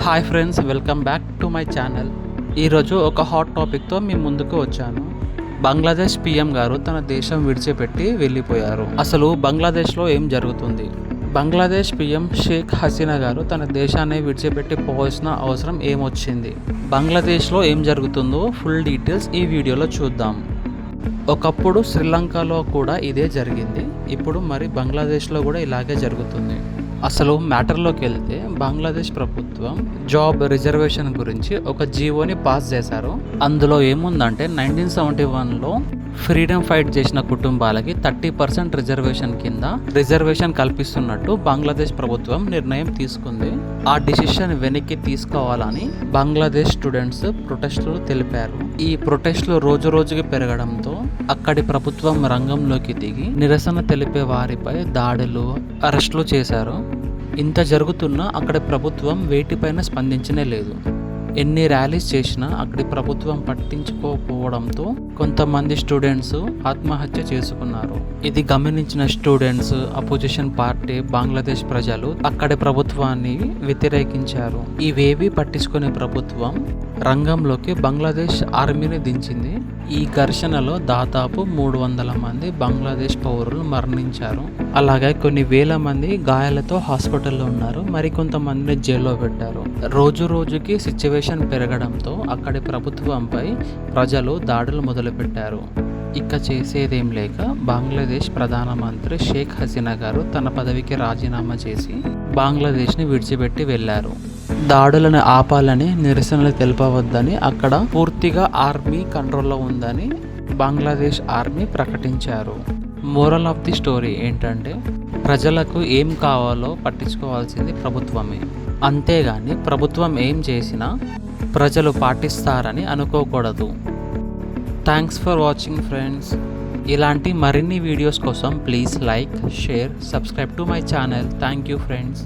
Hi friends, welcome back to my channel. ఈరోజు ఒక hot టాపిక్తో మీ ముందుకు వచ్చాను. బంగ్లాదేశ్ పీఎం గారు తన దేశం విడిచిపెట్టి వెళ్ళిపోయారు. అసలు బంగ్లాదేశ్లో ఏం జరుగుతుంది? బంగ్లాదేశ్ పీఎం షేక్ హసీనా గారు తన దేశాన్ని విడిచిపెట్టి పోవాల్సిన అవసరం ఏమొచ్చింది? బంగ్లాదేశ్లో ఏం జరుగుతుందో ఫుల్ డీటెయిల్స్ ఈ వీడియోలో చూద్దాం. ఒకప్పుడు శ్రీలంకలో కూడా ఇదే జరిగింది. ఇప్పుడు మరి బంగ్లాదేశ్లో కూడా ఇలాగే జరుగుతుంది. అసలు మ్యాటర్లోకి వెళ్తే బంగ్లాదేశ్ ప్రభుత్వం జాబ్ రిజర్వేషన్ గురించి ఒక జీవోని పాస్ చేశారు. అందులో ఏముందంటే 1971లో ఫ్రీడమ్ ఫైట్ చేసిన కుటుంబాలకి 30% రిజర్వేషన్ కింద రిజర్వేషన్ కల్పిస్తున్నట్టు బంగ్లాదేశ్ ప్రభుత్వం నిర్ణయం తీసుకుంది. ఆ డిసిషన్ వెనక్కి తీసుకోవాలని బంగ్లాదేశ్ స్టూడెంట్స్ ప్రొటెస్టులు తెలిపారు. ఈ ప్రొటెస్టులు రోజు రోజుకి పెరగడంతో అక్కడి ప్రభుత్వం రంగంలోకి దిగి నిరసన తెలిపే వారిపై దాడులు, అరెస్టులు చేశారు. ఇంత జరుగుతున్నా అక్కడి ప్రభుత్వం వేటిపైన స్పందించనే లేదు. ఎన్ని ర్యాలీస్ చేసినా అక్కడి ప్రభుత్వం పట్టించుకోకపోవడంతో కొంతమంది స్టూడెంట్స్ ఆత్మహత్య చేసుకున్నారు. ఇది గమనించిన స్టూడెంట్స్, అపోజిషన్ పార్టీ, బంగ్లాదేశ్ ప్రజలు అక్కడి ప్రభుత్వాన్ని వ్యతిరేకించారు. ఇవేవి పట్టించుకునే ప్రభుత్వం రంగంలోకి బంగ్లాదేశ్ ఆర్మీని దించింది. ఈ ఘర్షణలో దాదాపు 300 మంది బంగ్లాదేశ్ పౌరులు మరణించారు. అలాగే కొన్ని వేల మంది గాయాలతో హాస్పిటల్లో ఉన్నారు. మరికొంతమందిని జైల్లో పెట్టారు. రోజు రోజుకి సిచ్యువేషన్ పెరగడంతో అక్కడి ప్రభుత్వంపై ప్రజలు దాడులు మొదలుపెట్టారు. ఇక చేసేదేం లేక బంగ్లాదేశ్ ప్రధానమంత్రి షేక్ హసీనా గారు తన పదవికి రాజీనామా చేసి బంగ్లాదేశ్ని విడిచిపెట్టి వెళ్లారు. దాడులను ఆపాలని, నిరసనలు తెలుపవద్దని, అక్కడ పూర్తిగా ఆర్మీ కంట్రోల్లో ఉందని బంగ్లాదేశ్ ఆర్మీ ప్రకటించారు. మోరల్ ఆఫ్ ది స్టోరీ ఏంటంటే, ప్రజలకు ఏం కావాలో పట్టించుకోవాల్సింది ప్రభుత్వమే. అంతేగాని ప్రభుత్వం ఏం చేసినా ప్రజలు పాటిస్తారని అనుకోకూడదు. Thanks for watching friends. ఇలాంటి మరిన్ని వీడియోస్ కోసం please like, share, subscribe to my channel. Thank you friends.